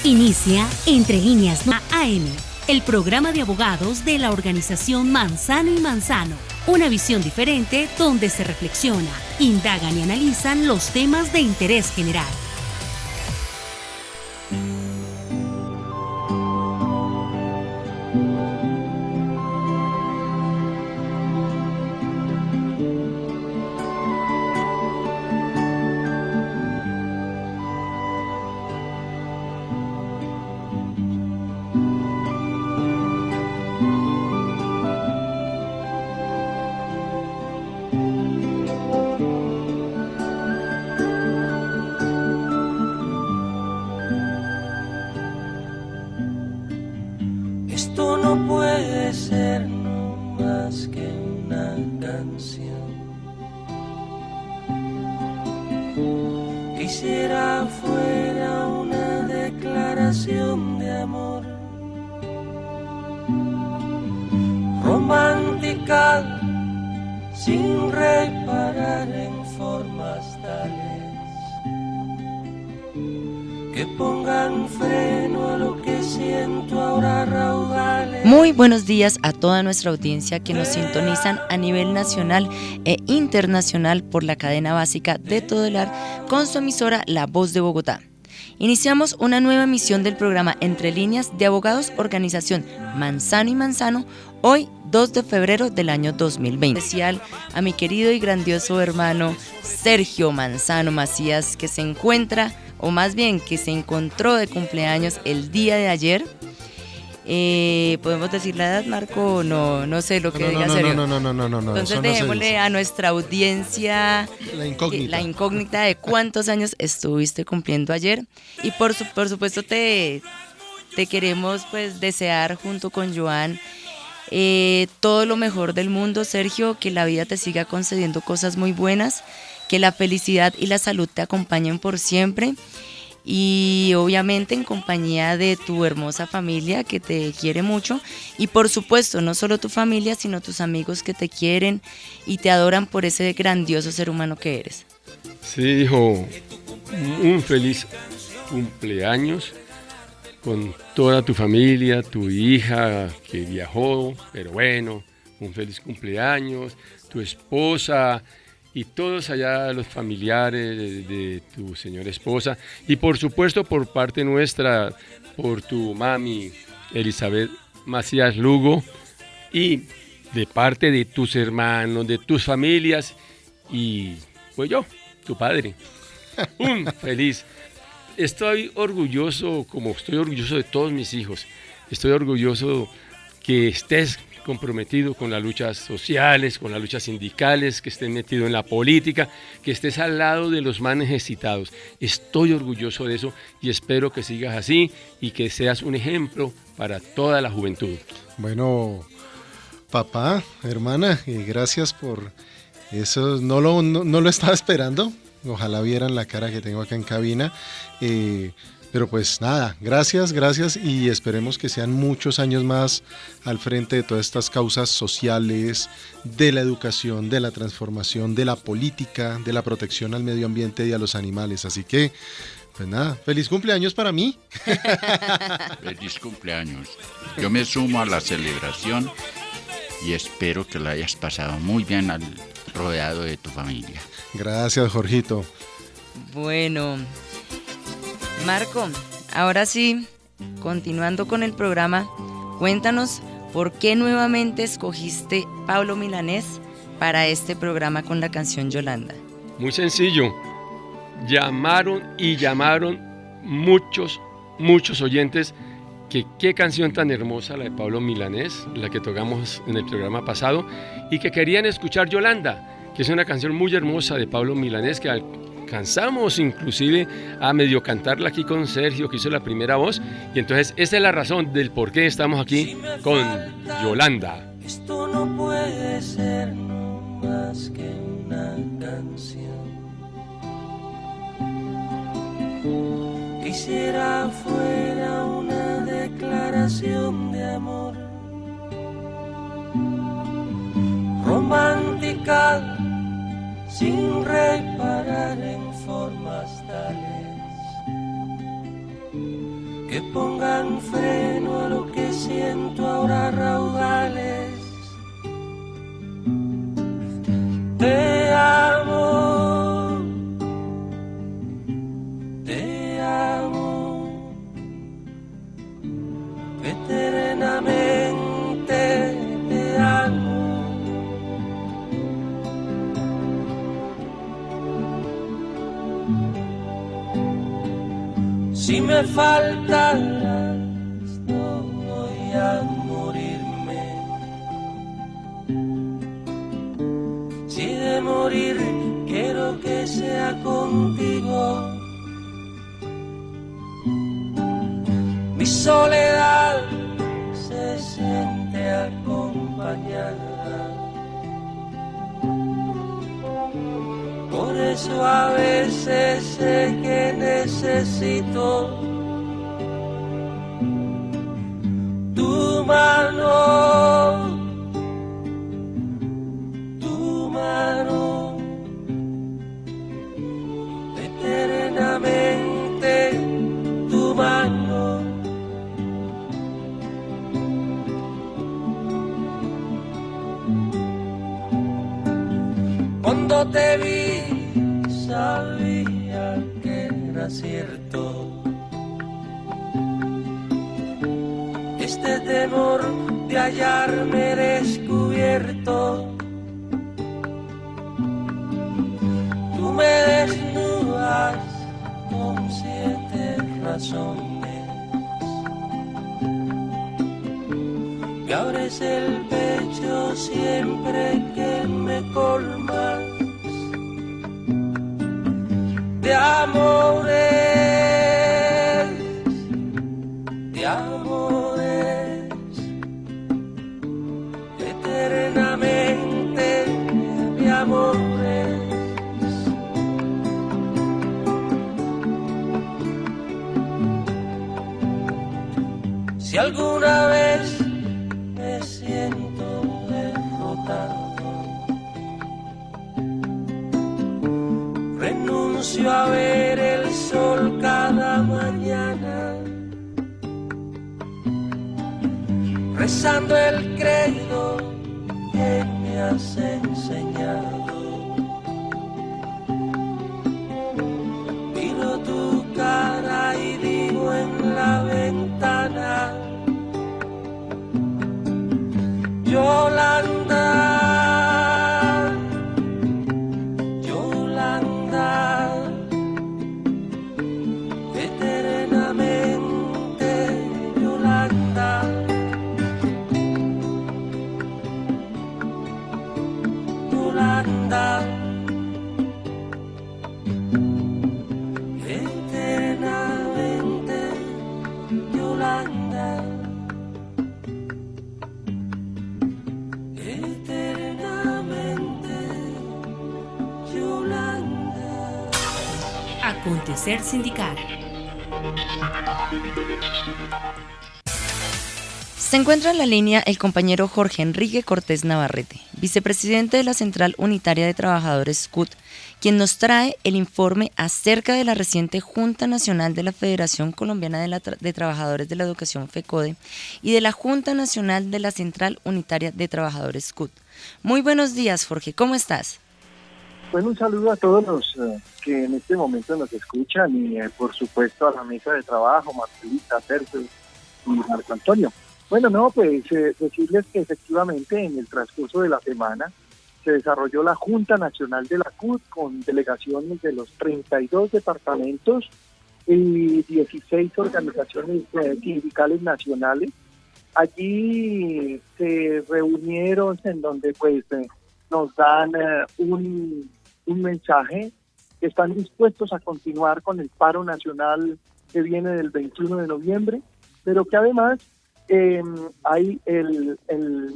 Inicia Entre Líneas AM, el programa de abogados de la organización Manzano y Manzano. Una visión diferente donde se reflexiona, indagan y analizan los temas de interés general. Esto no puede ser no más que una canción. Quisiera fuera una declaración de amor, romántica, sin reparar en formas tales que pongan freno a lo que siento ahora raudales. Muy buenos días a toda nuestra audiencia que nos sintonizan a nivel nacional e internacional por la cadena básica de Todelar con su emisora La Voz de Bogotá. Iniciamos una nueva emisión del programa Entre Líneas de Abogados Organización Manzano y Manzano, hoy 2 de febrero del año 2020. Especial a mi querido y grandioso hermano Sergio Manzano Macías, que se encuentra, o más bien que se encontró de cumpleaños el día de ayer. ¿Podemos decir la edad, Marco? No sé lo que diga Sergio. No. Entonces dejémosle a nuestra audiencia la incógnita de cuántos años estuviste cumpliendo ayer. Y por supuesto te queremos pues desear junto con Joan todo lo mejor del mundo, Sergio, que la vida te siga concediendo cosas muy buenas, que la felicidad y la salud te acompañen por siempre. Y obviamente en compañía de tu hermosa familia que te quiere mucho, y por supuesto no solo tu familia sino tus amigos que te quieren y te adoran por ese grandioso ser humano que eres. Sí, hijo, un feliz cumpleaños con toda tu familia, tu hija que viajó, pero bueno, un feliz cumpleaños, tu esposa y todos allá los familiares de tu señora esposa, y por supuesto por parte nuestra, por tu mami Elizabeth Macías Lugo, y de parte de tus hermanos, de tus familias, y pues yo, tu padre. Un feliz. Estoy orgulloso, como estoy orgulloso de todos mis hijos, estoy orgulloso que estés comprometido con las luchas sociales, con las luchas sindicales, que estés metido en la política, que estés al lado de los más necesitados. Estoy orgulloso de eso y espero que sigas así y que seas un ejemplo para toda la juventud. Bueno, papá, hermana, gracias por eso. No lo estaba esperando. Ojalá vieran la cara que tengo acá en cabina. Pero pues nada, gracias y esperemos que sean muchos años más al frente de todas estas causas sociales, de la educación, de la transformación, de la política, de la protección al medio ambiente y a los animales. Así que, pues nada, feliz cumpleaños para mí. Feliz cumpleaños. Yo me sumo a la celebración y espero que la hayas pasado muy bien rodeado de tu familia. Gracias, Jorgito. Bueno, Marco, ahora sí, continuando con el programa, cuéntanos por qué nuevamente escogiste Pablo Milanés para este programa con la canción Yolanda. Muy sencillo, llamaron muchos oyentes que qué canción tan hermosa la de Pablo Milanés, la que tocamos en el programa pasado, y que querían escuchar Yolanda, que es una canción muy hermosa de Pablo Milanés que alcanzamos inclusive a medio cantarla aquí con Sergio, que hizo la primera voz, y entonces esa es la razón del por qué estamos aquí con Yolanda. Esto no puede ser no más que una canción. Quisiera fuera una declaración de amor, romántica, sin reparar en formas tales que pongan freno a lo que siento ahora raudales. Te amo, eternamente te amo. Si me faltas, no voy a morirme. Si de morir quiero que sea contigo. Mi soledad se siente acompañada. Por eso a veces sé que necesito tu mano, eternamente tu mano. Cuando te vi sabía que era cierto este temor de hallarme descubierto. Tú me desnudas con 7 razones, me abres el pecho siempre que me colmas de amores, eternamente de amores. Si alguna vez me siento derrotado, renuncio a ver el sol cada mañana, rezando el credo que me has enseñado. Miro tu cara y digo en la ventana: Yolanda, Yolanda, eternamente Yolanda. Yolanda, eternamente Yolanda. Acontecer sindical. Se encuentra en la línea el compañero Jorge Enrique Cortés Navarrete, vicepresidente de la Central Unitaria de Trabajadores CUT, quien nos trae el informe acerca de la reciente Junta Nacional de la Federación Colombiana de Trabajadores de la Educación FECODE y de la Junta Nacional de la Central Unitaria de Trabajadores CUT. Muy buenos días, Jorge, ¿cómo estás? Bueno, un saludo a todos los que en este momento nos escuchan y por supuesto a la mesa de trabajo, Marcelita, Sergio y Marco Antonio. Bueno, no, pues decirles que efectivamente en el transcurso de la semana se desarrolló la Junta Nacional de la CUT con delegaciones de los 32 departamentos y 16 organizaciones sindicales nacionales. Allí se reunieron en donde pues nos dan un mensaje que están dispuestos a continuar con el paro nacional que viene del 21 de noviembre, pero que además hay el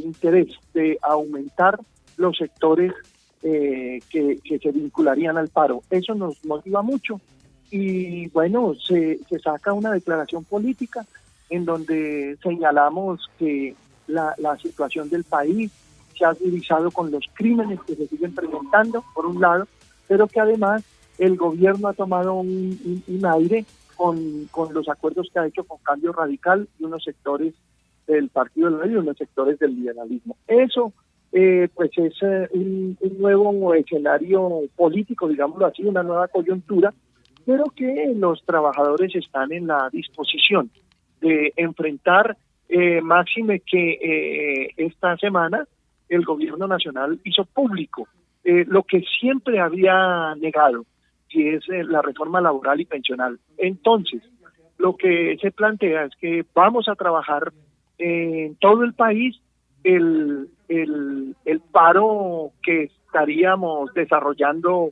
interés de aumentar los sectores que se vincularían al paro. Eso nos motiva mucho y bueno, se saca una declaración política en donde señalamos que la situación del país se ha agudizado con los crímenes que se siguen presentando, por un lado, pero que además el gobierno ha tomado un aire con los acuerdos que ha hecho con Cambio Radical y unos sectores del Partido del Medio y unos sectores del liberalismo. Eso pues es un nuevo escenario político, digámoslo así, una nueva coyuntura, pero que los trabajadores están en la disposición de enfrentar, máxime que esta semana el gobierno nacional hizo público lo que siempre había negado, que es la reforma laboral y pensional. Entonces, lo que se plantea es que vamos a trabajar en todo el país el paro que estaríamos desarrollando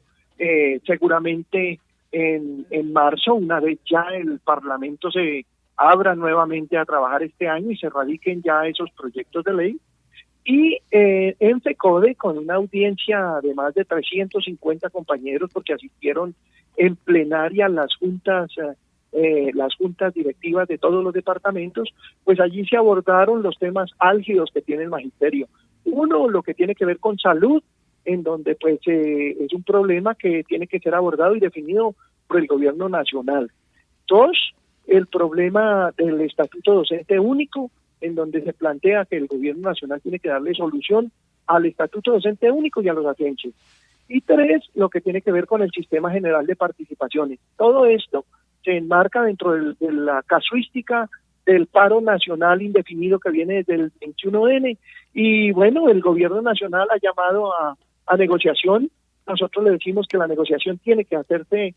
seguramente en marzo, una vez ya el Parlamento se abra nuevamente a trabajar este año y se radiquen ya esos proyectos de ley. Y en FECODE, con una audiencia de más de 350 compañeros, porque asistieron en plenaria las juntas directivas de todos los departamentos, pues allí se abordaron los temas álgidos que tiene el magisterio. Uno, lo que tiene que ver con salud, en donde pues es un problema que tiene que ser abordado y definido por el gobierno nacional. Dos, el problema del estatuto docente único, en donde se plantea que el gobierno nacional tiene que darle solución al estatuto docente único y a los atenches. Y tres, lo que tiene que ver con el sistema general de participaciones. Todo esto se enmarca dentro de la casuística del paro nacional indefinido que viene desde el 21N. Y bueno, el gobierno nacional ha llamado a negociación. Nosotros le decimos que la negociación tiene que hacerse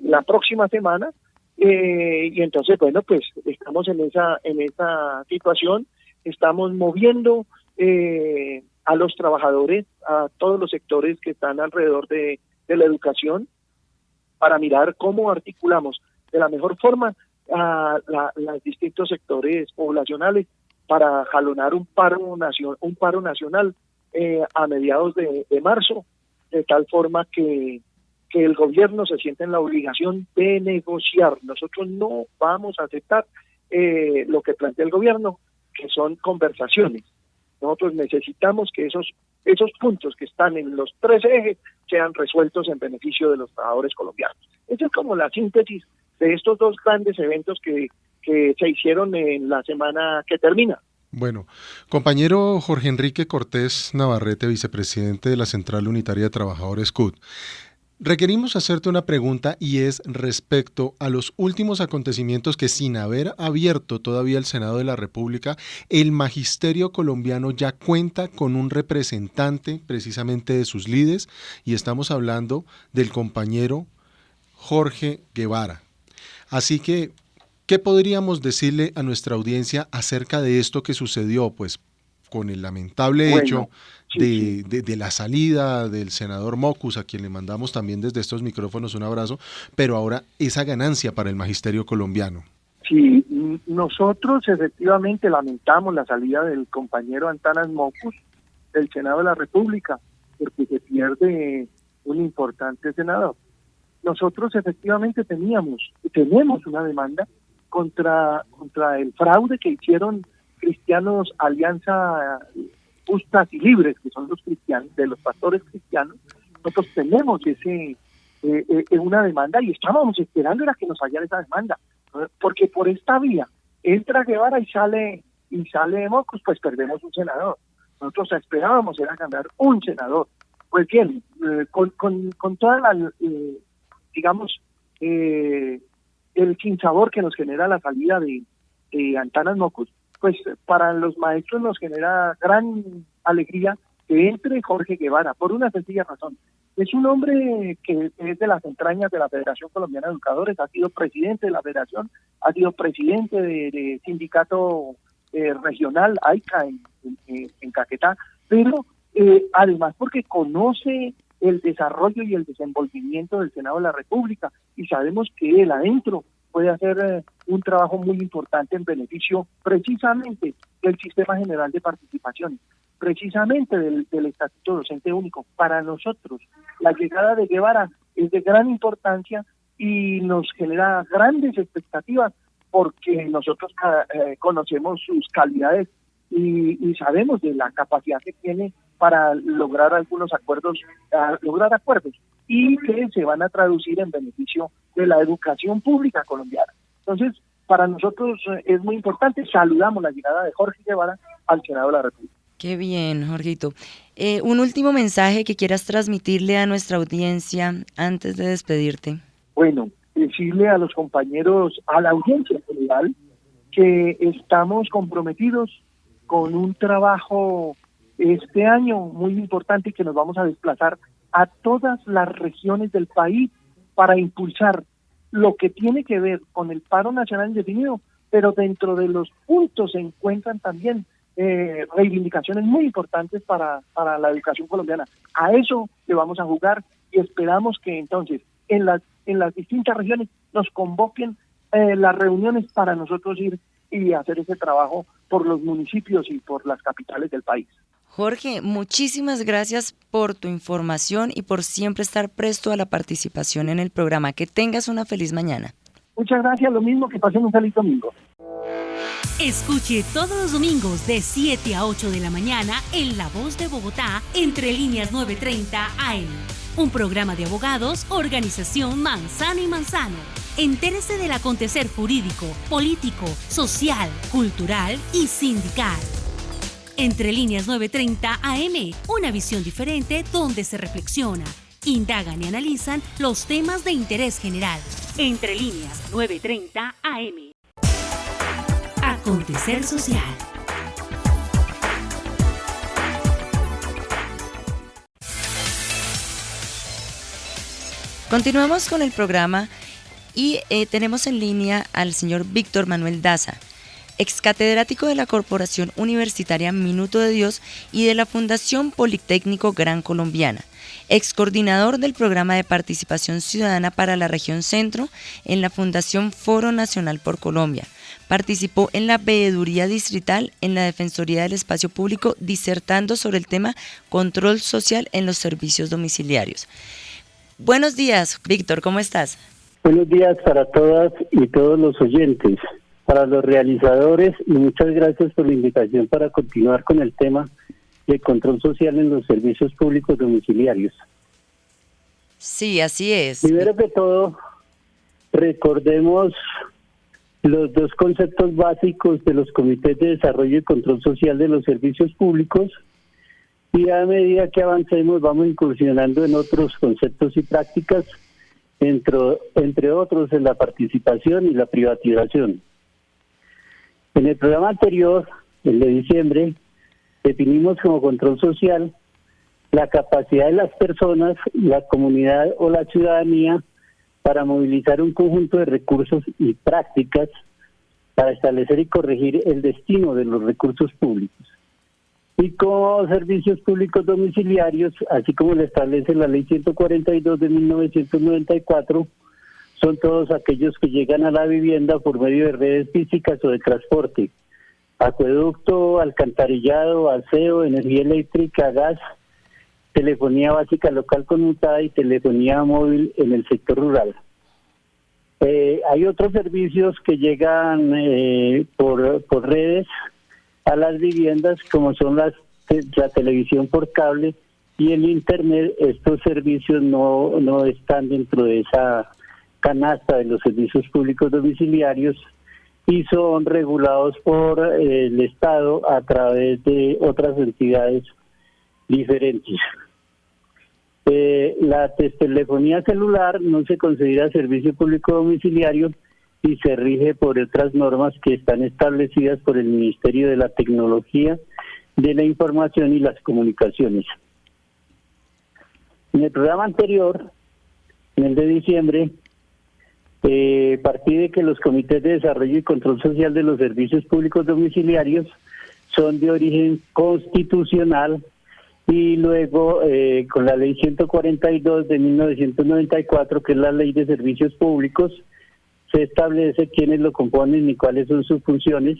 la próxima semana. Y entonces, bueno, pues estamos en esa situación, estamos moviendo a los trabajadores, a todos los sectores que están alrededor de la educación, para mirar cómo articulamos de la mejor forma a los distintos sectores poblacionales para jalonar un paro nacional a mediados de marzo, de tal forma que el gobierno se siente en la obligación de negociar. Nosotros no vamos a aceptar lo que plantea el gobierno, que son conversaciones. Nosotros necesitamos que esos puntos que están en los tres ejes sean resueltos en beneficio de los trabajadores colombianos. Esa es como la síntesis de estos dos grandes eventos que se hicieron en la semana que termina. Bueno, compañero Jorge Enrique Cortés Navarrete, vicepresidente de la Central Unitaria de Trabajadores CUT. Requerimos hacerte una pregunta y es respecto a los últimos acontecimientos que, sin haber abierto todavía el Senado de la República, el magisterio colombiano ya cuenta con un representante precisamente de sus líderes, y estamos hablando del compañero Jorge Guevara. Así que, ¿qué podríamos decirle a nuestra audiencia acerca de esto que sucedió? Pues con el lamentable hecho de la salida del senador Mocus, a quien le mandamos también desde estos micrófonos un abrazo, pero ahora esa ganancia para el magisterio colombiano. Sí, nosotros efectivamente lamentamos la salida del compañero Antanas Mocus del Senado de la República, porque se pierde un importante senador. Nosotros efectivamente tenemos una demanda contra el fraude que hicieron Cristianos Alianza Justas y Libres, que son los cristianos, de los pastores cristianos. Nosotros tenemos una demanda y estábamos esperando era que nos hallara esa demanda, porque por esta vía entra Guevara y sale Mocus, pues perdemos un senador. Nosotros esperábamos era ganar un senador. Pues bien, con toda la, digamos, el sinsabor que nos genera la salida de Antanas Mocus, pues para los maestros nos genera gran alegría que entre Jorge Guevara, por una sencilla razón. Es un hombre que es de las entrañas de la Federación Colombiana de Educadores, ha sido presidente de la federación, ha sido presidente de sindicato regional, AICA, en Caquetá, pero además porque conoce el desarrollo y el desenvolvimiento del Senado de la República, y sabemos que él adentro puede hacer un trabajo muy importante en beneficio precisamente del Sistema General de Participaciones, precisamente del Estatuto Docente Único. Para nosotros, la llegada de Guevara es de gran importancia y nos genera grandes expectativas, porque nosotros conocemos sus calidades y sabemos de la capacidad que tiene para lograr algunos acuerdos, y que se van a traducir en beneficio de la educación pública colombiana. Entonces, para nosotros es muy importante. Saludamos la llegada de Jorge Guevara al Senado de la República. Qué bien, Jorgito. Un último mensaje que quieras transmitirle a nuestra audiencia antes de despedirte. Bueno, decirle a los compañeros, a la audiencia en general, que estamos comprometidos con un trabajo este año muy importante y que nos vamos a desplazar a todas las regiones del país para impulsar lo que tiene que ver con el paro nacional indefinido, pero dentro de los puntos se encuentran también reivindicaciones muy importantes para la educación colombiana. A eso le vamos a jugar y esperamos que entonces en las distintas regiones nos convoquen las reuniones para nosotros ir y hacer ese trabajo por los municipios y por las capitales del país. Jorge, muchísimas gracias por tu información y por siempre estar presto a la participación en el programa. Que tengas una feliz mañana. Muchas gracias, lo mismo, que pasen un feliz domingo. Escuche todos los domingos de 7 a 8 de la mañana en La Voz de Bogotá, Entre Líneas 930 AM. Un programa de abogados, Organización Manzano y Manzano. Entérese del acontecer jurídico, político, social, cultural y sindical. Entre Líneas 930 AM, una visión diferente donde se reflexiona, indagan y analizan los temas de interés general. Entre Líneas 930 AM. Acontecer social. Continuamos con el programa y tenemos en línea al señor Víctor Manuel Daza, excatedrático de la Corporación Universitaria Minuto de Dios y de la Fundación Politécnico Gran Colombiana, excoordinador del Programa de Participación Ciudadana para la Región Centro en la Fundación Foro Nacional por Colombia. Participó en la Veeduría Distrital en la Defensoría del Espacio Público disertando sobre el tema control social en los servicios domiciliarios. Buenos días, Víctor, ¿cómo estás? Buenos días para todas y todos los oyentes, para los realizadores, y muchas gracias por la invitación para continuar con el tema de control social en los servicios públicos domiciliarios. Sí, así es. Primero que todo, recordemos los dos conceptos básicos de los comités de desarrollo y control social de los servicios públicos, y a medida que avancemos vamos incursionando en otros conceptos y prácticas, entre otros en la participación y la privatización. En el programa anterior, el de diciembre, definimos como control social la capacidad de las personas, la comunidad o la ciudadanía para movilizar un conjunto de recursos y prácticas para establecer y corregir el destino de los recursos públicos. Y como servicios públicos domiciliarios, así como lo establece la Ley 142 de 1994, son todos aquellos que llegan a la vivienda por medio de redes físicas o de transporte, acueducto, alcantarillado, aseo, energía eléctrica, gas, telefonía básica local conmutada y telefonía móvil en el sector rural. Hay otros servicios que llegan por redes a las viviendas, como son la televisión por cable y el internet. Estos servicios no están dentro de esa canasta de los servicios públicos domiciliarios y son regulados por el Estado a través de otras entidades diferentes. La telefonía celular no se considera servicio público domiciliario y se rige por otras normas que están establecidas por el Ministerio de la Tecnología, de la Información y las Comunicaciones. En el programa anterior, en el de diciembre, partí de que los comités de desarrollo y control social de los servicios públicos domiciliarios son de origen constitucional, y luego con la Ley 142 de 1994, que es la Ley de Servicios Públicos, se establece quiénes lo componen y cuáles son sus funciones,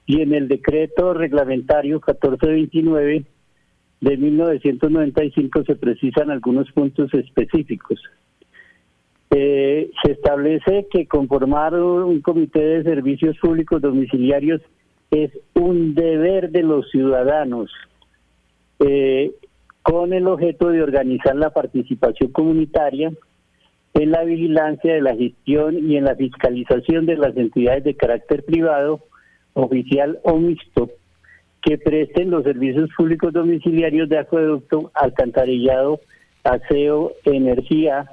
y en el decreto reglamentario 1429 de 1995 se precisan algunos puntos específicos. Se establece que conformar un comité de servicios públicos domiciliarios es un deber de los ciudadanos, con el objeto de organizar la participación comunitaria en la vigilancia de la gestión y en la fiscalización de las entidades de carácter privado, oficial o mixto, que presten los servicios públicos domiciliarios de acueducto, alcantarillado, aseo, energía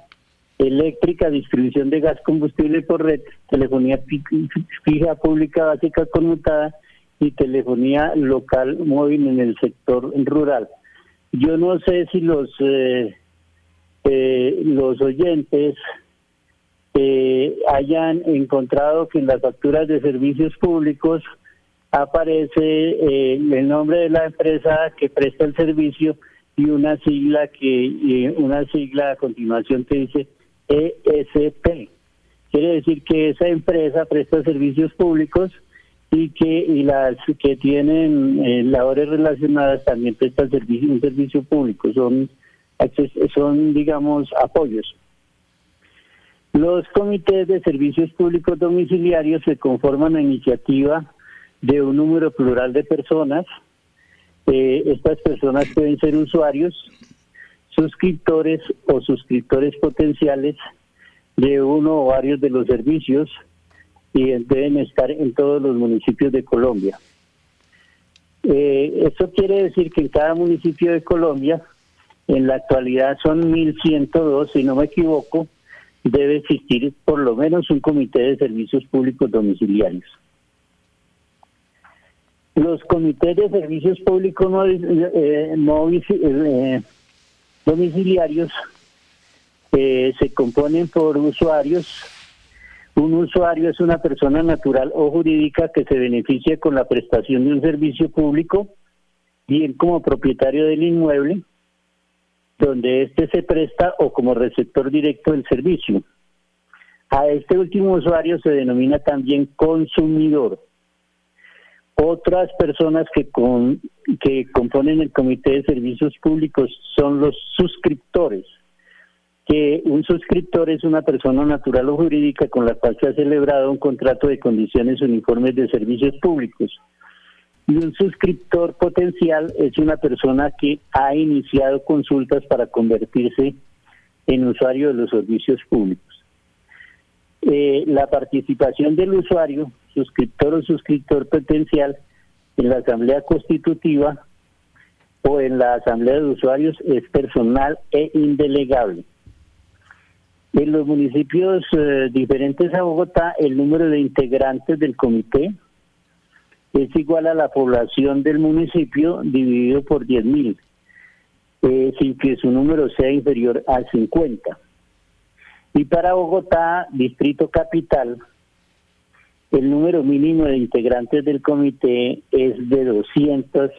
eléctrica, distribución de gas combustible por red, telefonía fija pública básica conmutada y telefonía local móvil en el sector rural. Yo no sé si los oyentes hayan encontrado que en las facturas de servicios públicos aparece el nombre de la empresa que presta el servicio y una sigla a continuación que dice ESP. Quiere decir que esa empresa presta servicios públicos y las que tienen labores relacionadas también prestan un servicio público, son digamos apoyos. Los comités de servicios públicos domiciliarios se conforman a iniciativa de un número plural de personas. Estas personas pueden ser usuarios, suscriptores o suscriptores potenciales de uno o varios de los servicios y deben estar en todos los municipios de Colombia. Esto quiere decir que en cada municipio de Colombia, en la actualidad son 1.102, si no me equivoco, debe existir por lo menos un comité de servicios públicos domiciliarios. Los comités de servicios públicos domiciliarios se componen por usuarios. Un usuario es una persona natural o jurídica que se beneficia con la prestación de un servicio público, bien como propietario del inmueble donde éste se presta o como receptor directo del servicio. A este último usuario se denomina también consumidor. Otras personas que componen el Comité de Servicios Públicos son los suscriptores, que un suscriptor es una persona natural o jurídica con la cual se ha celebrado un contrato de condiciones uniformes de servicios públicos. Y un suscriptor potencial es una persona que ha iniciado consultas para convertirse en usuario de los servicios públicos. La participación del usuario, suscriptor o suscriptor potencial, en la asamblea constitutiva o en la asamblea de usuarios es personal e indelegable. En los municipios diferentes a Bogotá, el número de integrantes del comité es igual a la población del municipio dividido por 10.000, sin que su número sea inferior a 50. Y para Bogotá, Distrito Capital, el número mínimo de integrantes del comité es de 200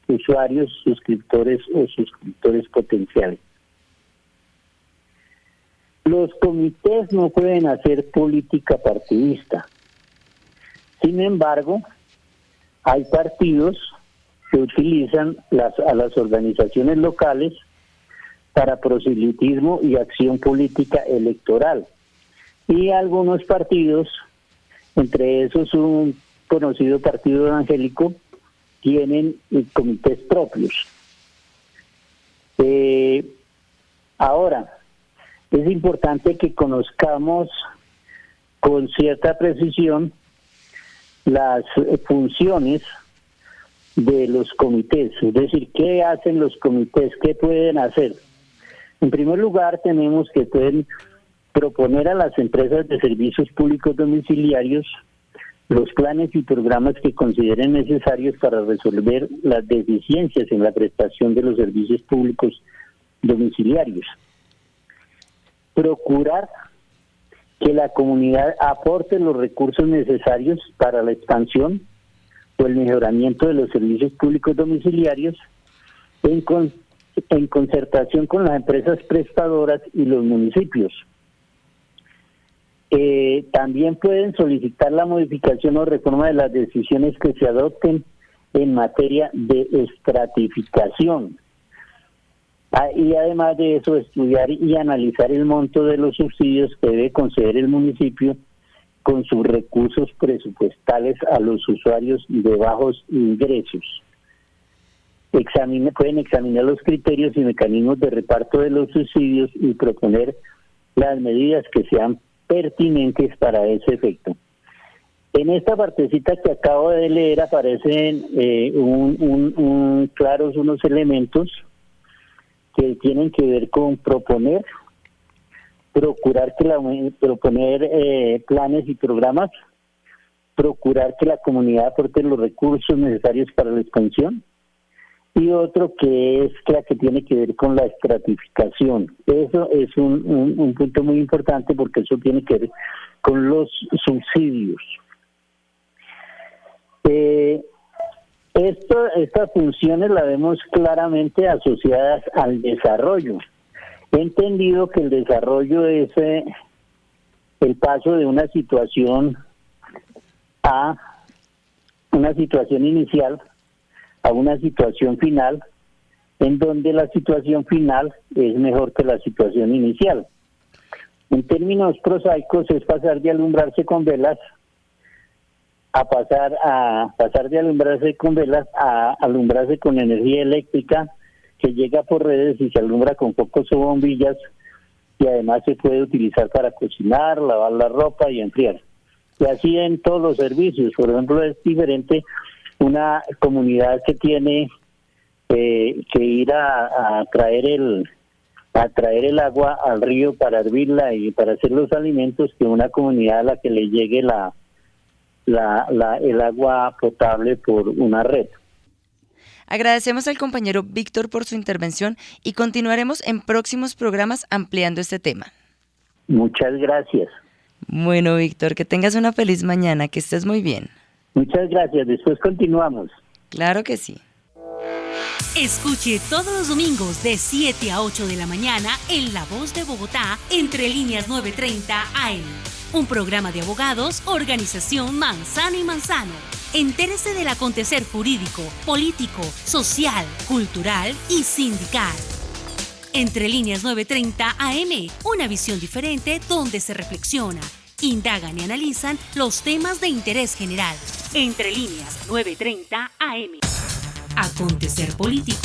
usuarios, suscriptores o suscriptores potenciales. Los comités no pueden hacer política partidista. Sin embargo, hay partidos que utilizan a las organizaciones locales para proselitismo y acción política electoral. Y algunos partidos, entre esos un conocido partido evangélico, tienen comités propios. Ahora, es importante que conozcamos con cierta precisión las funciones de los comités, es decir, qué hacen los comités, qué pueden hacer. En primer lugar, tenemos que pueden proponer a las empresas de servicios públicos domiciliarios los planes y programas que consideren necesarios para resolver las deficiencias en la prestación de los servicios públicos domiciliarios. Procurar que la comunidad aporte los recursos necesarios para la expansión o el mejoramiento de los servicios públicos domiciliarios en concertación con las empresas prestadoras y los municipios. También pueden solicitar la modificación o reforma de las decisiones que se adopten en materia de estratificación. Y además de eso, estudiar y analizar el monto de los subsidios que debe conceder el municipio con sus recursos presupuestales a los usuarios de bajos ingresos. pueden examinar los criterios y mecanismos de reparto de los subsidios y proponer las medidas que sean pertinentes para ese efecto. En esta partecita que acabo de leer aparecen claros unos elementos que tienen que ver con proponer planes y programas, procurar que la comunidad aporte los recursos necesarios para la expansión, y otro que es la que tiene que ver con la estratificación. Eso es un punto muy importante porque eso tiene que ver con los subsidios. Estas funciones las vemos claramente asociadas al desarrollo. He entendido que el desarrollo es el paso de una situación inicial a una situación final, en donde la situación final es mejor que la situación inicial. En términos prosaicos es pasar de alumbrarse con velas a pasar de alumbrarse con velas a alumbrarse con energía eléctrica que llega por redes y se alumbra con focos o bombillas, y además se puede utilizar para cocinar, lavar la ropa y enfriar. Y así en todos los servicios. Por ejemplo, es diferente una comunidad que tiene que ir a traer el agua al río para hervirla y para hacer los alimentos, que una comunidad a la que le llegue el agua potable por una red. Agradecemos al compañero Víctor por su intervención y continuaremos en próximos programas ampliando este tema. Muchas gracias. Bueno, Víctor, que tengas una feliz mañana, que estés muy bien. Muchas gracias, después continuamos. Claro que sí. Escuche todos los domingos de 7 a 8 de la mañana en La Voz de Bogotá, Entre Líneas 930 AM. Un programa de abogados, organización Manzano y Manzano. Entérese del acontecer jurídico, político, social, cultural y sindical. Entre Líneas 930 AM, una visión diferente donde se reflexiona, indagan y analizan los temas de interés general. Entre Líneas 930 AM. Acontecer político.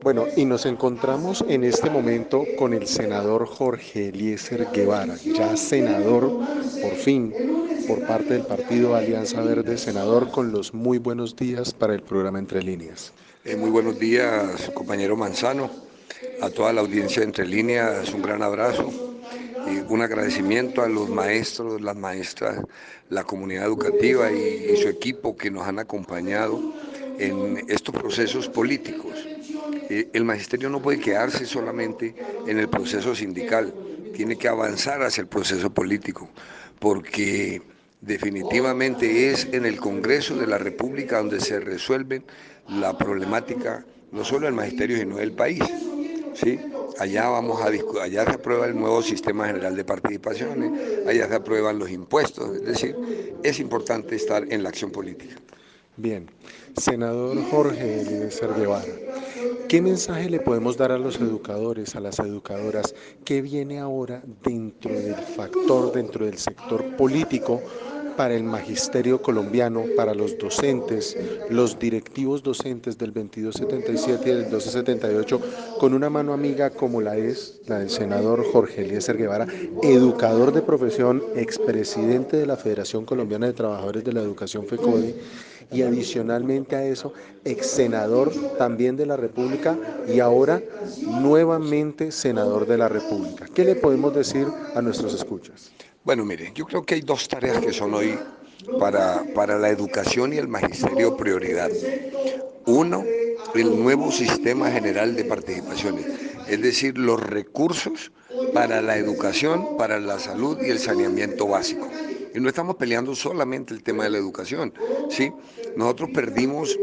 Bueno, y nos encontramos en este momento con el senador Jorge Eliezer Guevara, ya senador, por fin, por parte del partido Alianza Verde, senador, con los muy buenos días para el programa Entre Líneas. Muy buenos días, compañero Manzano, a toda la audiencia de Entre Líneas, un gran abrazo y un agradecimiento a los maestros, las maestras, la comunidad educativa y su equipo que nos han acompañado en estos procesos políticos. El magisterio no puede quedarse solamente en el proceso sindical, tiene que avanzar hacia el proceso político, porque definitivamente es en el Congreso de la República donde se resuelve la problemática no solo del magisterio sino del país, ¿sí? Allá allá se aprueba el nuevo sistema general de participaciones, allá se aprueban los impuestos, es decir, es importante estar en la acción política. Bien, senador Jorge Eliezer Guevara, ¿qué mensaje le podemos dar a los educadores, a las educadoras, que viene ahora dentro del sector político para el magisterio colombiano, para los docentes, los directivos docentes del 2277 y del 1278, con una mano amiga como la del senador Jorge Eliezer Guevara, educador de profesión, expresidente de la Federación Colombiana de Trabajadores de la Educación FECODE, y adicionalmente a eso, ex senador también de la República y ahora nuevamente senador de la República? ¿Qué le podemos decir a nuestros escuchas? Bueno, mire, yo creo que hay dos tareas que son hoy para la educación y el magisterio prioridad. Uno, el nuevo sistema general de participaciones, es decir, los recursos para la educación, para la salud y el saneamiento básico. Y no estamos peleando solamente el tema de la educación, ¿sí? Nosotros perdimos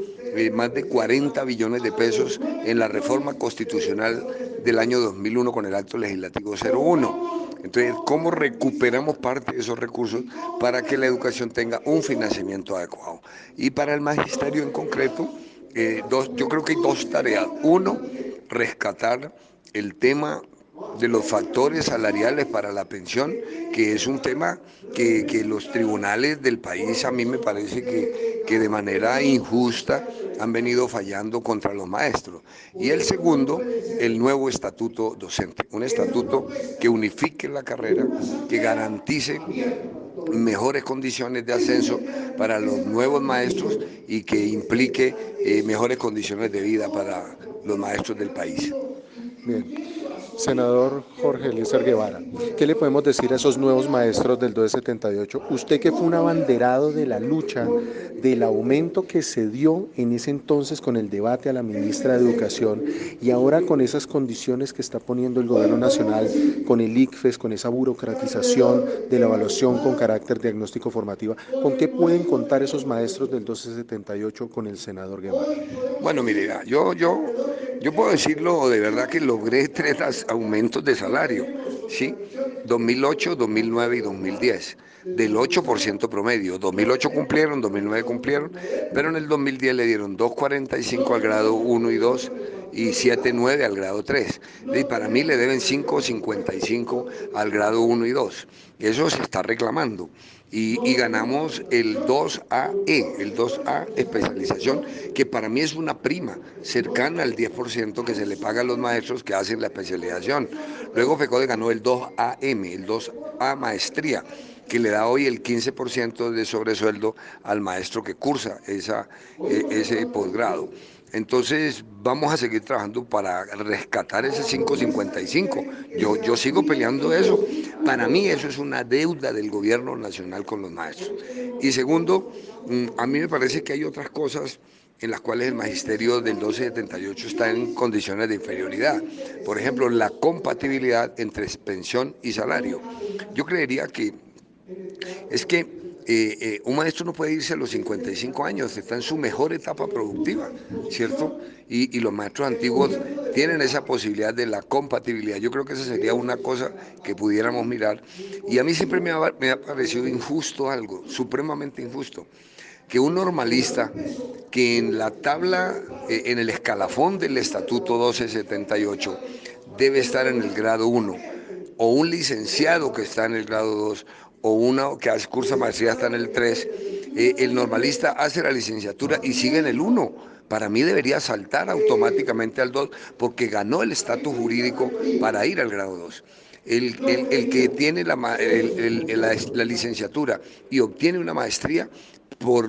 más de 40 billones de pesos en la reforma constitucional del año 2001 con el acto legislativo 01. Entonces, ¿cómo recuperamos parte de esos recursos para que la educación tenga un financiamiento adecuado? Y para el magisterio en concreto, yo creo que hay dos tareas. Uno, rescatar el tema de los factores salariales para la pensión, que es un tema que los tribunales del país a mí me parece que de manera injusta han venido fallando contra los maestros. Y el segundo, el nuevo estatuto docente, un estatuto que unifique la carrera, que garantice mejores condiciones de ascenso para los nuevos maestros y que implique mejores condiciones de vida para los maestros del país. Bien. Senador Jorge Eliezer Guevara, ¿qué le podemos decir a esos nuevos maestros del 278? Usted que fue un abanderado de la lucha, del aumento que se dio en ese entonces con el debate a la ministra de Educación y ahora con esas condiciones que está poniendo el gobierno nacional, con el ICFES, con esa burocratización de la evaluación con carácter diagnóstico formativa, ¿con qué pueden contar esos maestros del 278 con el senador Guevara? Bueno, mire, yo puedo decirlo de verdad que logré 3 aumentos de salario, ¿sí? 2008, 2009 y 2010, del 8% promedio. 2008 cumplieron, 2009 cumplieron, pero en el 2010 le dieron 2.45 al grado 1 y 2 y 7.9 al grado 3. Y para mí le deben 5.55 al grado 1 y 2. Eso se está reclamando. Y ganamos el 2AE, el 2A especialización, que para mí es una prima cercana al 10% que se le paga a los maestros que hacen la especialización. Luego FECODE ganó el 2AM, el 2A maestría, que le da hoy el 15% de sobresueldo al maestro que cursa ese posgrado. Entonces vamos a seguir trabajando para rescatar ese 5.55. Yo sigo peleando eso. Para mí eso es una deuda del gobierno nacional con los maestros. Y segundo, a mí me parece que hay otras cosas en las cuales el magisterio del 1278 está en condiciones de inferioridad. Por ejemplo, la compatibilidad entre pensión y salario. Yo creería que un maestro no puede irse a los 55 años, está en su mejor etapa productiva, ¿cierto? Y los maestros antiguos tienen esa posibilidad de la compatibilidad. Yo creo que esa sería una cosa que pudiéramos mirar. Y a mí siempre me ha parecido injusto algo, supremamente injusto, que un normalista que en la tabla, en el escalafón del Estatuto 1278, debe estar en el grado 1, o un licenciado que está en el grado 2, o uno que cursa maestría está en el 3, el normalista hace la licenciatura y sigue en el 1. Para mí debería saltar automáticamente al 2 porque ganó el estatus jurídico para ir al grado 2. El que tiene la licenciatura y obtiene una maestría,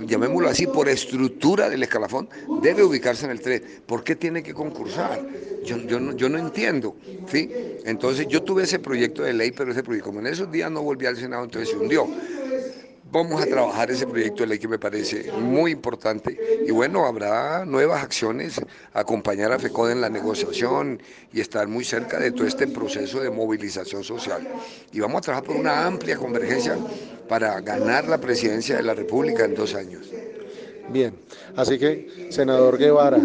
llamémoslo así, por estructura del escalafón, debe ubicarse en el 3. ¿Por qué tiene que concursar? Yo no entiendo, ¿sí? Entonces yo tuve ese proyecto de ley, pero ese proyecto, como en esos días no volví al Senado, entonces se hundió. Vamos a trabajar ese proyecto de ley que me parece muy importante y bueno, habrá nuevas acciones, acompañar a FECODE en la negociación y estar muy cerca de todo este proceso de movilización social. Y vamos a trabajar por una amplia convergencia para ganar la presidencia de la República en 2 años. Bien, así que, senador Guevara,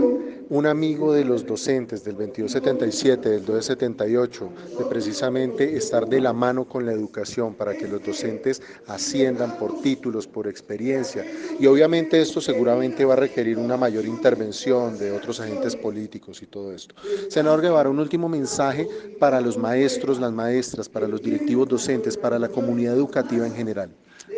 un amigo de los docentes del 2277, del 278, de precisamente estar de la mano con la educación para que los docentes asciendan por títulos, por experiencia, y obviamente esto seguramente va a requerir una mayor intervención de otros agentes políticos y todo esto. Senador Guevara, un último mensaje para los maestros, las maestras, para los directivos docentes, para la comunidad educativa en general.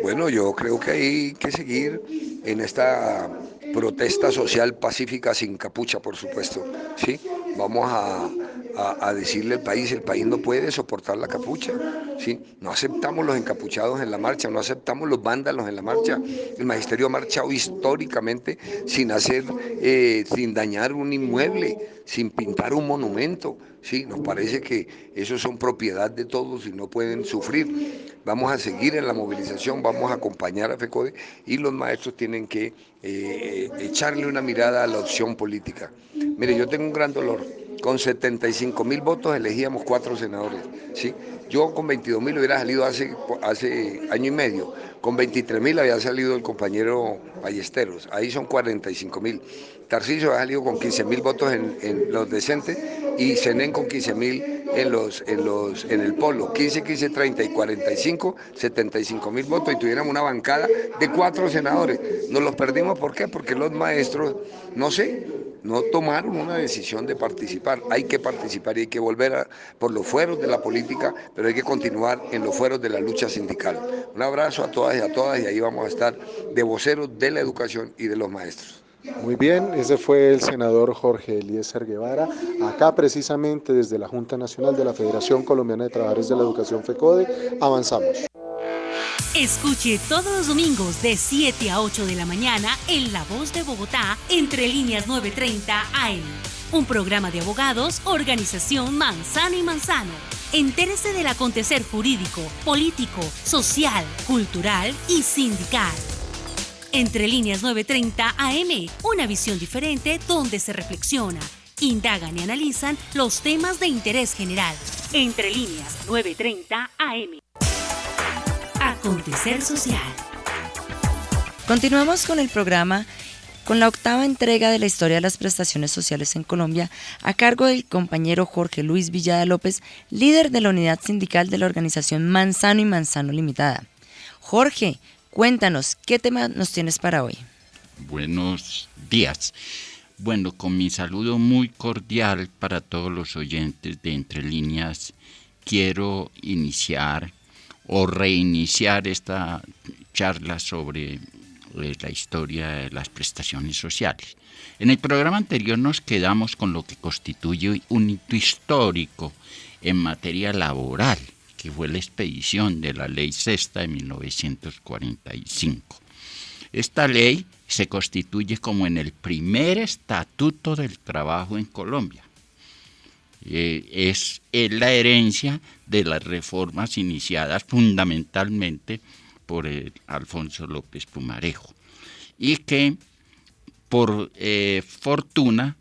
Bueno, yo creo que hay que seguir en esta protesta social pacífica sin capucha, por supuesto, ¿sí? Vamos a decirle al país, el país no puede soportar la capucha, ¿sí? No aceptamos los encapuchados en la marcha, no aceptamos los vándalos en la marcha. El magisterio ha marchado históricamente sin sin dañar un inmueble, sin pintar un monumento, ¿sí? Nos parece que esos son propiedad de todos y no pueden sufrir. Vamos a seguir en la movilización, vamos a acompañar a FECODE y los maestros tienen que echarle una mirada a la opción política. Mire, yo tengo un gran dolor. Con 75.000 votos elegíamos 4 senadores, ¿sí? Yo con 22.000 hubiera salido hace año y medio. Con 23.000 había salido el compañero Ballesteros. Ahí son 45.000. Tarcisio había salido con 15.000 votos en los decentes y Senén con 15.000 en el polo. 15, 30 y 45, 75.000 votos y tuviéramos una bancada de 4 senadores. Nos los perdimos, ¿por qué? Porque los maestros, no sé, no tomaron una decisión de participar. Hay que participar y hay que volver por los fueros de la política, pero hay que continuar en los fueros de la lucha sindical. Un abrazo a todas y ahí vamos a estar de voceros de la educación y de los maestros. Muy bien, ese fue el senador Jorge Eliezer Guevara, acá precisamente desde la Junta Nacional de la Federación Colombiana de Trabajadores de la Educación FECODE. Avanzamos. Escuche todos los domingos de 7 a 8 de la mañana en La Voz de Bogotá, Entre Líneas 930 AM. Un programa de abogados, Organización Manzano y Manzano. Entérese del acontecer jurídico, político, social, cultural y sindical. Entre Líneas 930 AM, una visión diferente donde se reflexiona, indagan y analizan los temas de interés general. Entre Líneas 930 AM. Acontecer social. Continuamos con el programa, con la 8ª entrega de la historia de las prestaciones sociales en Colombia, a cargo del compañero Jorge Luis Villada López, líder de la unidad sindical de la organización Manzano y Manzano Limitada. Jorge, cuéntanos, ¿qué tema nos tienes para hoy? Buenos días. Bueno, con mi saludo muy cordial para todos los oyentes de Entre Líneas, quiero iniciar o reiniciar esta charla sobre la historia de las prestaciones sociales. En el programa anterior nos quedamos con lo que constituye un hito histórico en materia laboral, que fue la expedición de la Ley Sexta de 1945. Esta ley se constituye como en el primer estatuto del trabajo en Colombia. Es la herencia de las reformas iniciadas fundamentalmente por Alfonso López Pumarejo y que por fortuna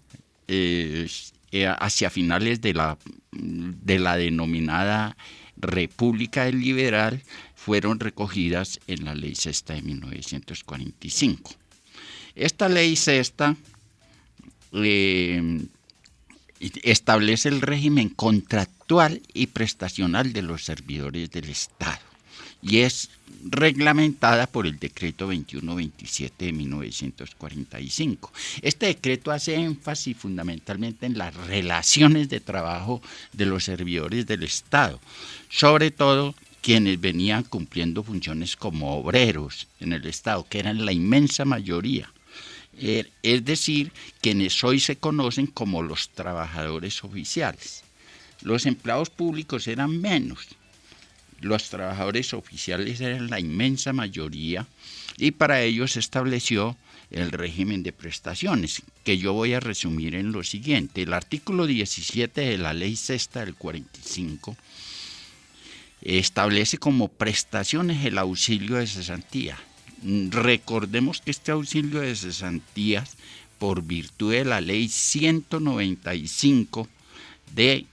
hacia finales de la denominada República Liberal fueron recogidas en la Ley Sexta de 1945. Esta Ley Sexta establece el régimen contractual y prestacional de los servidores del Estado y es reglamentada por el decreto 2127 de 1945. Este decreto hace énfasis fundamentalmente en las relaciones de trabajo de los servidores del Estado, sobre todo quienes venían cumpliendo funciones como obreros en el Estado, que eran la inmensa mayoría. Es decir, quienes hoy se conocen como los trabajadores oficiales. Los empleados públicos eran menos, los trabajadores oficiales eran la inmensa mayoría y para ello se estableció el régimen de prestaciones, que yo voy a resumir en lo siguiente. El artículo 17 de la Ley Sexta del 45 establece como prestaciones el auxilio de cesantía. Recordemos que este auxilio de cesantías, por virtud de la Ley 195 de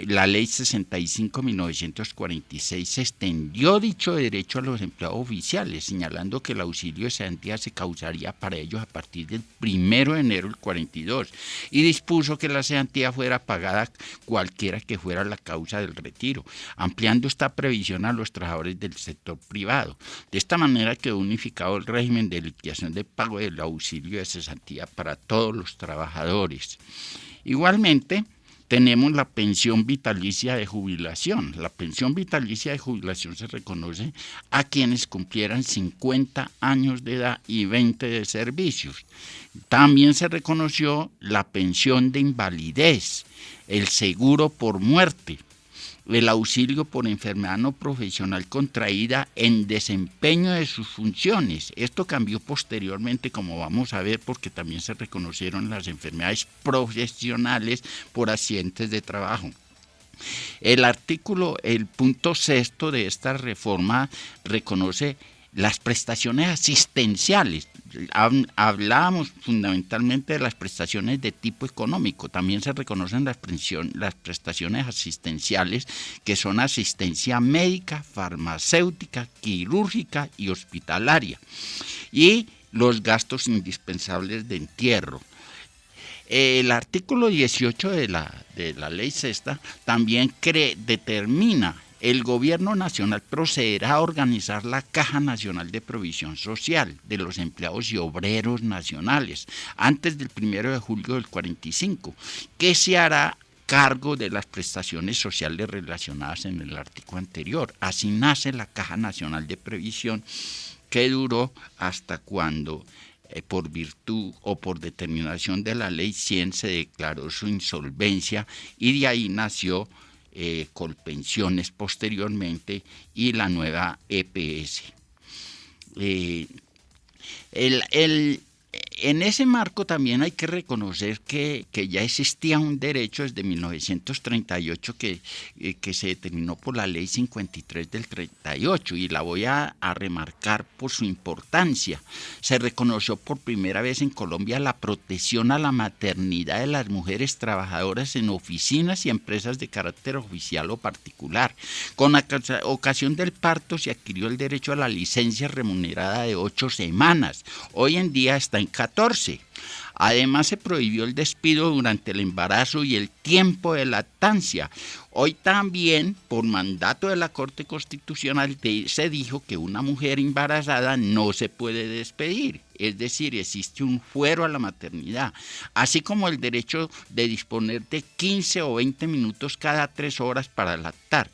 la Ley 65-1946, se extendió dicho derecho a los empleados oficiales, señalando que el auxilio de cesantía se causaría para ellos a partir del 1 de enero del 42 y dispuso que la cesantía fuera pagada cualquiera que fuera la causa del retiro, ampliando esta previsión a los trabajadores del sector privado. De esta manera quedó unificado el régimen de liquidación de pago del auxilio de cesantía para todos los trabajadores. Igualmente, tenemos la pensión vitalicia de jubilación. La pensión vitalicia de jubilación se reconoce a quienes cumplieran 50 años de edad y 20 de servicios. También se reconoció la pensión de invalidez, el seguro por muerte, el auxilio por enfermedad no profesional contraída en desempeño de sus funciones. Esto cambió posteriormente, como vamos a ver, porque también se reconocieron las enfermedades profesionales por accidentes de trabajo. El punto 6 de esta reforma reconoce las prestaciones asistenciales. Hablábamos fundamentalmente de las prestaciones de tipo económico. También se reconocen las prestaciones asistenciales, que son asistencia médica, farmacéutica, quirúrgica y hospitalaria, y los gastos indispensables de entierro. El artículo 18 de la Ley Sexta también determina el gobierno nacional procederá a organizar la Caja Nacional de Provisión Social de los empleados y obreros nacionales antes del 1 de julio del 45, que se hará cargo de las prestaciones sociales relacionadas en el artículo anterior. Así nace la Caja Nacional de Previsión, que duró hasta cuando, por virtud o por determinación de la Ley 100, se declaró su insolvencia, y de ahí nació Colpensiones posteriormente y la nueva EPS. En ese marco también hay que reconocer que ya existía un derecho desde 1938 que se determinó por la Ley 53 del 38, y la voy a remarcar por su importancia. Se reconoció por primera vez en Colombia la protección a la maternidad de las mujeres trabajadoras en oficinas y empresas de carácter oficial o particular. Con ocasión del parto se adquirió el derecho a la licencia remunerada de 8 semanas. Hoy en día está en 14. Además, se prohibió el despido durante el embarazo y el tiempo de lactancia. Hoy también, por mandato de la Corte Constitucional, se dijo que una mujer embarazada no se puede despedir, es decir, existe un fuero a la maternidad, así como el derecho de disponer de 15 o 20 minutos cada 3 horas para lactar.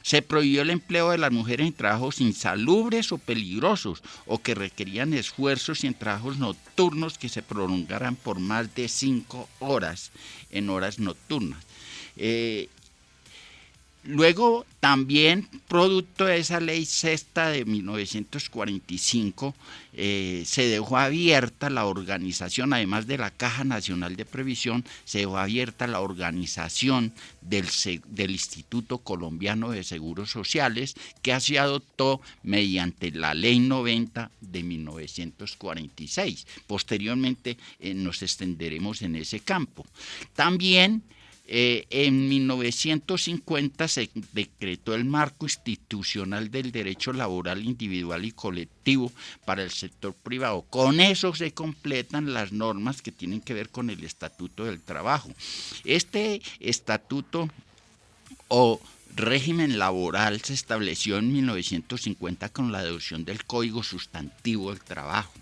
Se prohibió el empleo de las mujeres en trabajos insalubres o peligrosos, o que requerían esfuerzos, y en trabajos nocturnos que se prolongaran por más de 5 horas en horas nocturnas. Luego, también, producto de esa ley sexta de 1945, se dejó abierta la organización, además de la Caja Nacional de Previsión, se dejó abierta la organización del Instituto Colombiano de Seguros Sociales, que se adoptó mediante la Ley 90 de 1946. Posteriormente nos extenderemos en ese campo. También, en 1950 se decretó el marco institucional del derecho laboral individual y colectivo para el sector privado. Con eso se completan las normas que tienen que ver con el Estatuto del Trabajo. Este estatuto o régimen laboral se estableció en 1950 con la adopción del Código Sustantivo del Trabajo,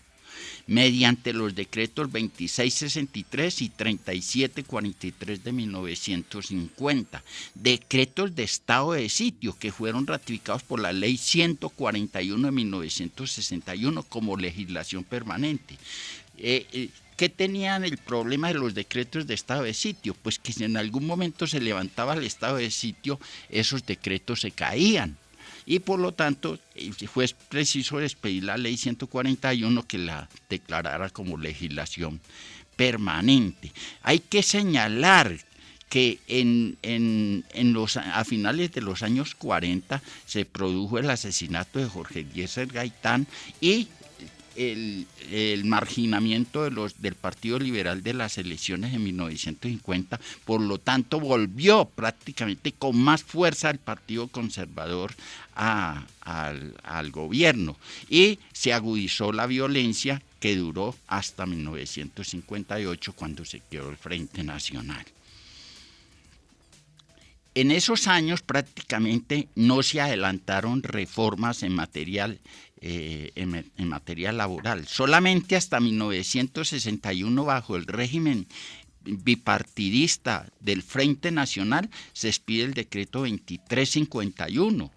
mediante los decretos 2663 y 3743 de 1950, decretos de estado de sitio que fueron ratificados por la Ley 141 de 1961 como legislación permanente. ¿Qué tenían el problema de los decretos de estado de sitio? Pues que si en algún momento se levantaba el estado de sitio, esos decretos se caían. Y por lo tanto fue preciso despedir la Ley 141 que la declarara como legislación permanente. Hay que señalar que a finales de los años 40 se produjo el asesinato de Jorge Eliezer Gaitán y el marginamiento del Partido Liberal de las elecciones en 1950, por lo tanto volvió prácticamente con más fuerza el Partido Conservador al gobierno, y se agudizó la violencia que duró hasta 1958, cuando se creó el Frente Nacional. En esos años prácticamente no se adelantaron reformas en materia laboral. Solamente hasta 1961, bajo el régimen bipartidista del Frente Nacional, se expide el decreto 2351,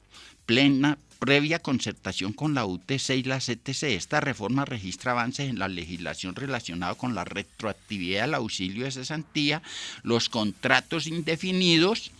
previa concertación con la UTC y la CTC. Esta reforma registra avances en la legislación relacionada con la retroactividad del auxilio de cesantía, los contratos indefinidos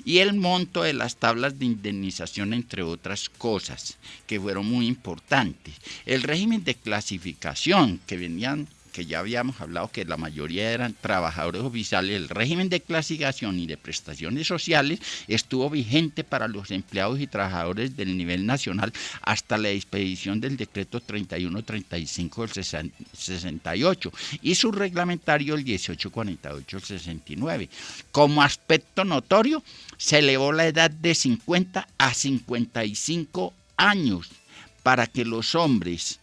y el monto de las tablas de indemnización, entre otras cosas que fueron muy importantes. El régimen de clasificación que ya habíamos hablado que la mayoría eran trabajadores oficiales, el régimen de clasificación y de prestaciones sociales estuvo vigente para los empleados y trabajadores del nivel nacional hasta la expedición del decreto 3135 del 68 y su reglamentario el 1848 del 69. Como aspecto notorio, se elevó la edad de 50 a 55 años para que los hombres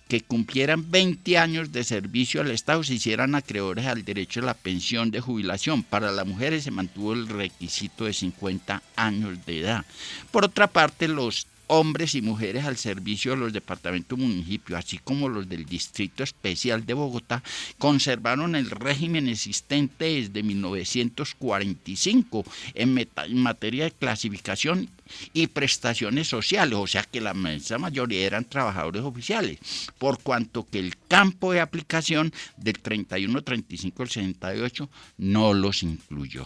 que cumplieran 20 años de servicio al Estado se hicieran acreedores al derecho a la pensión de jubilación. Para las mujeres se mantuvo el requisito de 50 años de edad. Por otra parte, los hombres y mujeres al servicio de los departamentos municipios, así como los del Distrito Especial de Bogotá, conservaron el régimen existente desde 1945 en materia de clasificación y prestaciones sociales, o sea que la inmensa mayoría eran trabajadores oficiales, por cuanto que el campo de aplicación del 31, 35 al 68 no los incluyó.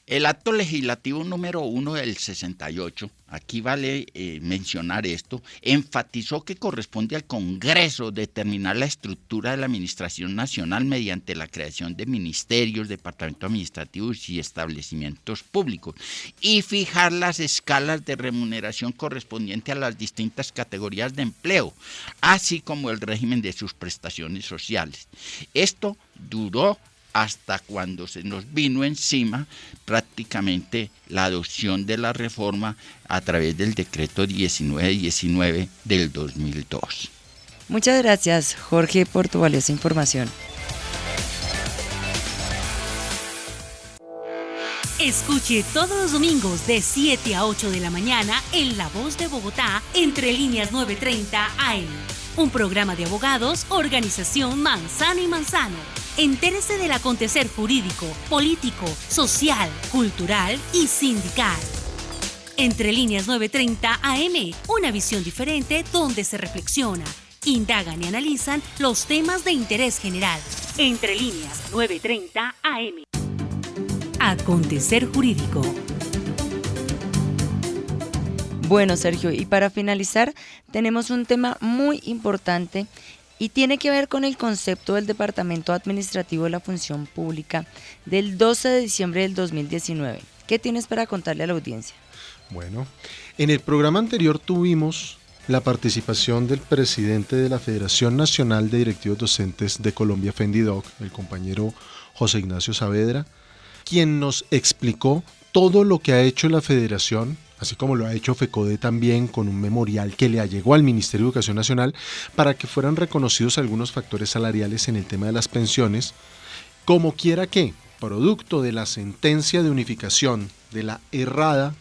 El acto legislativo número 1 del 68, aquí vale mencionar esto, enfatizó que corresponde al Congreso determinar la estructura de la Administración Nacional mediante la creación de ministerios, departamentos administrativos y establecimientos públicos y fijar las escalas de remuneración correspondientes a las distintas categorías de empleo, así como el régimen de sus prestaciones sociales. Esto duró hasta cuando se nos vino encima prácticamente la adopción de la reforma a través del decreto 1919 del 2002. Muchas gracias, Jorge, por tu valiosa información. Escuche todos los domingos de 7 a 8 de la mañana en La Voz de Bogotá, Entre Líneas 930 AM. Un programa de abogados, Organización Manzano y Manzano. Entérese del acontecer jurídico, político, social, cultural y sindical. Entre Líneas 930 AM, una visión diferente donde se reflexiona, indagan y analizan los temas de interés general. Entre Líneas 930 AM. Acontecer jurídico. Bueno, Sergio, y para finalizar, tenemos un tema muy importante y tiene que ver con el concepto del Departamento Administrativo de la Función Pública del 12 de diciembre del 2019. ¿Qué tienes para contarle a la audiencia? Bueno, en el programa anterior tuvimos la participación del presidente de la Federación Nacional de Directivos Docentes de Colombia, FENDIDOC, el compañero José Ignacio Saavedra, quien nos explicó todo lo que ha hecho la federación, así como lo ha hecho FECODE también con un memorial que le llegó al Ministerio de Educación Nacional para que fueran reconocidos algunos factores salariales en el tema de las pensiones, como quiera que, producto de la sentencia de unificación de la errada,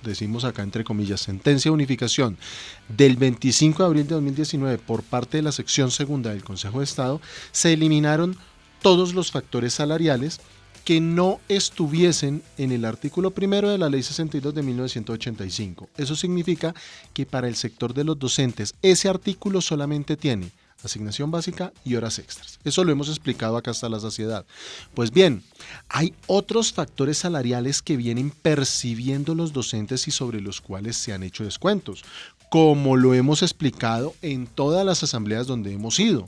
decimos acá entre comillas, sentencia de unificación del 25 de abril de 2019 por parte de la sección segunda del Consejo de Estado, se eliminaron todos los factores salariales que no estuviesen en el artículo primero de la Ley 62 de 1985. Eso significa que para el sector de los docentes ese artículo solamente tiene asignación básica y horas extras. Eso lo hemos explicado acá hasta la saciedad. Pues bien, hay otros factores salariales que vienen percibiendo los docentes y sobre los cuales se han hecho descuentos, como lo hemos explicado en todas las asambleas donde hemos ido,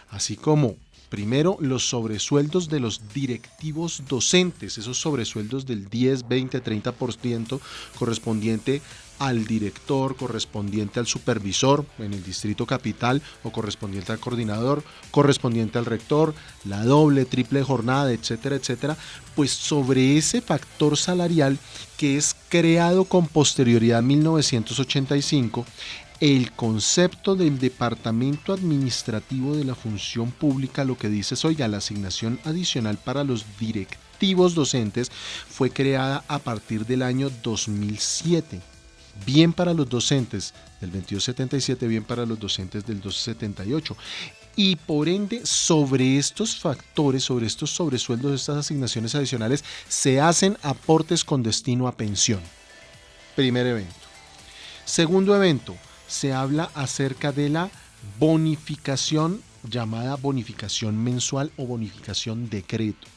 así como primero, los sobresueldos de los directivos docentes, esos sobresueldos del 10, 20, 30% correspondiente al director, correspondiente al supervisor en el distrito capital o correspondiente al coordinador, correspondiente al rector, la doble, triple jornada, etcétera, etcétera, pues sobre ese factor salarial que es creado con posterioridad a 1985, el concepto del Departamento Administrativo de la Función Pública lo que dice es, oiga, la asignación adicional para los directivos docentes fue creada a partir del año 2007. Bien para los docentes del 2277, bien para los docentes del 1278. Y por ende, sobre estos factores, sobre estos sobresueldos, estas asignaciones adicionales, se hacen aportes con destino a pensión. Primer evento. Segundo evento, se habla acerca de la bonificación, llamada bonificación mensual o bonificación decreto.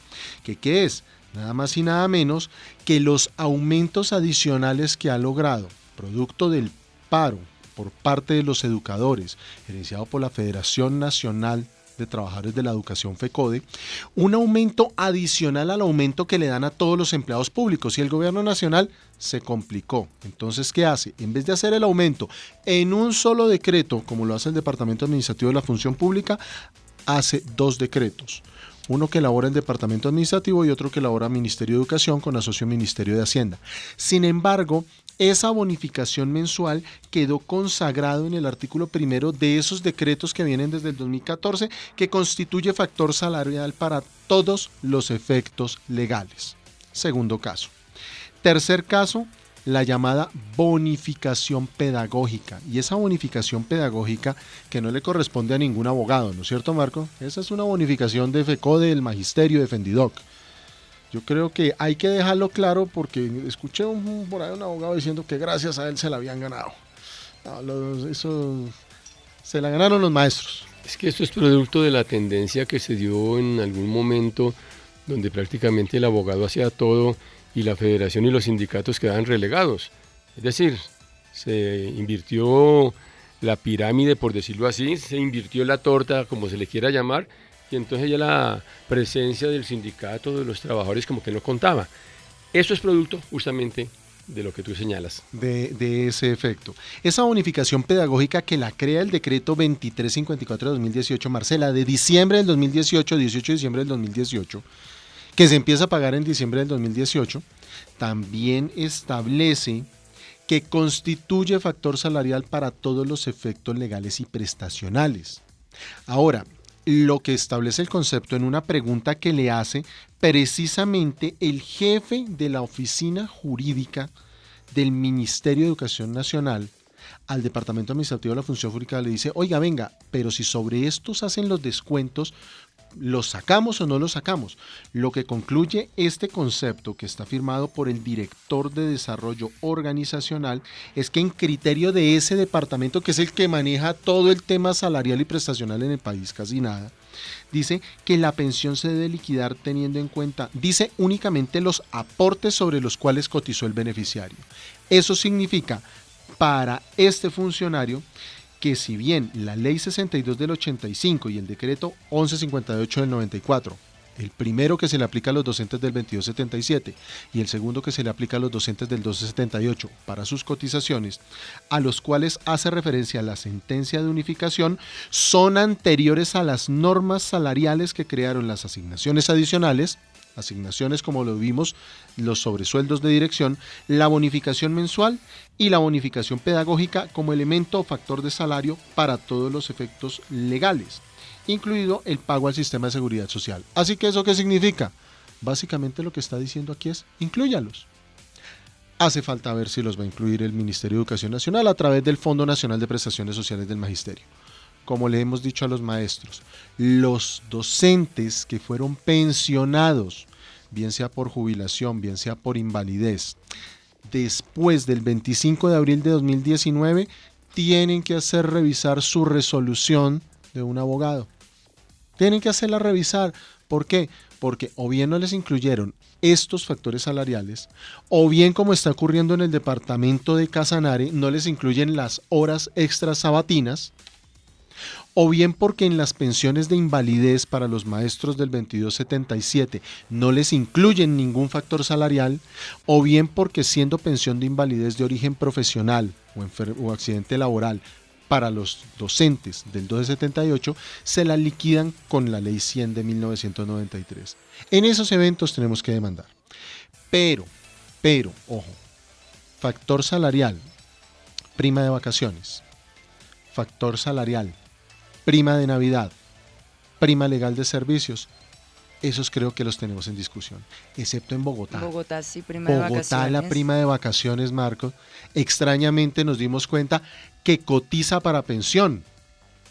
¿Qué es? Nada más y nada menos que los aumentos adicionales que ha logrado, producto del paro por parte de los educadores, gerenciado por la Federación Nacional de Trabajadores de la Educación FECODE, un aumento adicional al aumento que le dan a todos los empleados públicos, y el gobierno nacional se complicó. Entonces, ¿qué hace? En vez de hacer el aumento en un solo decreto, como lo hace el Departamento Administrativo de la Función Pública, hace dos decretos. Uno que elabora el Departamento Administrativo y otro que elabora el Ministerio de Educación con asocio Ministerio de Hacienda. Sin embargo, esa bonificación mensual quedó consagrado en el artículo 1 de esos decretos que vienen desde el 2014, que constituye factor salarial para todos los efectos legales. Segundo caso. Tercer caso, la llamada bonificación pedagógica. Y esa bonificación pedagógica que no le corresponde a ningún abogado, ¿no es cierto, Marco? Esa es una bonificación de FECODE, del Magisterio, de Fendidoc. Yo creo que hay que dejarlo claro porque escuché por ahí un abogado diciendo que gracias a él se la habían ganado. No, eso se la ganaron los maestros. Es que esto es producto de la tendencia que se dio en algún momento donde prácticamente el abogado hacía todo y la federación y los sindicatos quedaban relegados. Es decir, se invirtió la pirámide, por decirlo así, se invirtió la torta, como se le quiera llamar, y entonces ya la presencia del sindicato, de los trabajadores, como que no contaba. Eso es producto justamente de lo que tú señalas. De ese efecto. Esa bonificación pedagógica que la crea el decreto 2354 de 2018, Marcela, de diciembre del 2018, 18 de diciembre del 2018, que se empieza a pagar en diciembre del 2018, también establece que constituye factor salarial para todos los efectos legales y prestacionales. Ahora, lo que establece el concepto en una pregunta que le hace precisamente el jefe de la oficina jurídica del Ministerio de Educación Nacional al Departamento Administrativo de la Función Pública, le dice, oiga, venga, pero si sobre estos hacen los descuentos, ¿los sacamos o no los sacamos? Lo que concluye este concepto, que está firmado por el director de desarrollo organizacional, es que en criterio de ese departamento, que es el que maneja todo el tema salarial y prestacional en el país, casi nada, dice que la pensión se debe liquidar teniendo en cuenta, dice, únicamente los aportes sobre los cuales cotizó el beneficiario. Eso significa, para este funcionario, que si bien la ley 62 del 85 y el decreto 1158 del 94, el primero que se le aplica a los docentes del 2277 y el segundo que se le aplica a los docentes del 1278 para sus cotizaciones, a los cuales hace referencia la sentencia de unificación, son anteriores a las normas salariales que crearon las asignaciones adicionales, asignaciones como lo vimos, los sobresueldos de dirección, la bonificación mensual y la bonificación pedagógica como elemento o factor de salario para todos los efectos legales, incluido el pago al sistema de seguridad social. Así que, ¿eso qué significa? Básicamente lo que está diciendo aquí es, inclúyalos. Hace falta ver si los va a incluir el Ministerio de Educación Nacional a través del Fondo Nacional de Prestaciones Sociales del Magisterio. Como le hemos dicho a los maestros, los docentes que fueron pensionados, bien sea por jubilación, bien sea por invalidez, después del 25 de abril de 2019, tienen que hacer revisar su resolución de un abogado. Tienen que hacerla revisar. ¿Por qué? Porque o bien no les incluyeron estos factores salariales, o bien, como está ocurriendo en el departamento de Casanare, no les incluyen las horas extras sabatinas, o bien porque en las pensiones de invalidez para los maestros del 2277 no les incluyen ningún factor salarial, o bien porque siendo pensión de invalidez de origen profesional o accidente laboral para los docentes del 1278 se la liquidan con la ley 100 de 1993. En esos eventos tenemos que demandar. Pero, ojo, factor salarial, prima de vacaciones, factor salarial, prima de Navidad, prima legal de servicios, esos creo que los tenemos en discusión, excepto en Bogotá. Bogotá sí, prima de vacaciones. Bogotá, la prima de vacaciones, Marcos, extrañamente nos dimos cuenta que cotiza para pensión.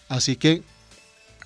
Así que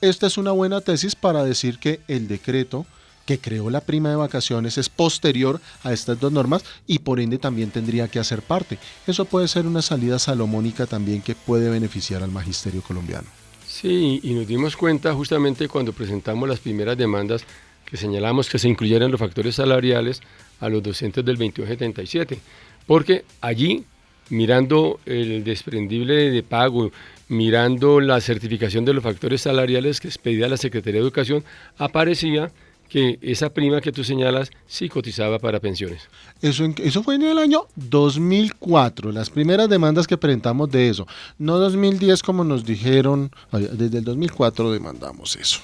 esta es una buena tesis para decir que el decreto que creó la prima de vacaciones es posterior a estas dos normas y por ende también tendría que hacer parte. Eso puede ser una salida salomónica también que puede beneficiar al magisterio colombiano. Sí, y nos dimos cuenta justamente cuando presentamos las primeras demandas que señalamos que se incluyeran los factores salariales a los docentes del 2277, porque allí, mirando el desprendible de pago, mirando la certificación de los factores salariales que expedía la Secretaría de Educación, aparecía que esa prima que tú señalas sí cotizaba para pensiones. Eso fue en el año 2004, las primeras demandas que presentamos de eso. No 2010 como nos dijeron, desde el 2004 demandamos eso.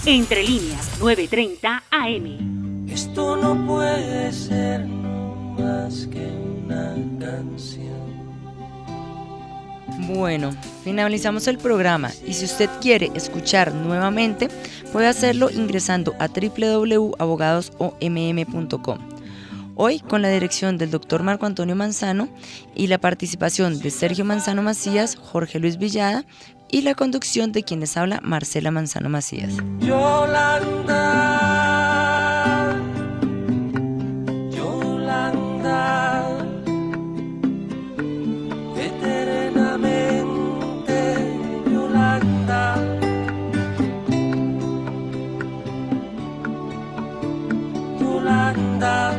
Entre líneas, 9:30 AM. Esto no puede ser no más que una canción. Bueno, finalizamos el programa y si usted quiere escuchar nuevamente, puede hacerlo ingresando a www.abogadosomm.com. Hoy con la dirección del doctor Marco Antonio Manzano y la participación de Sergio Manzano Macías, Jorge Luis Villada y la conducción de quienes habla Marcela Manzano Macías. Yolanda, Yolanda, eternamente Yolanda, Yolanda,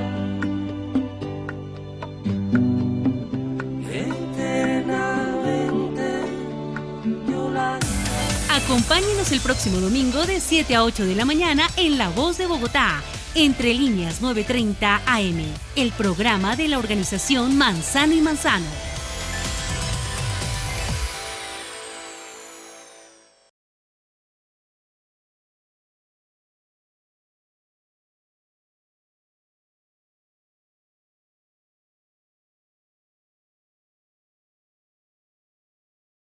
eternamente Yolanda. Acompáñenos el próximo domingo de 7 a 8 de la mañana en La Voz de Bogotá, Entre Líneas 9:30 AM, el programa de la organización Manzano y Manzano.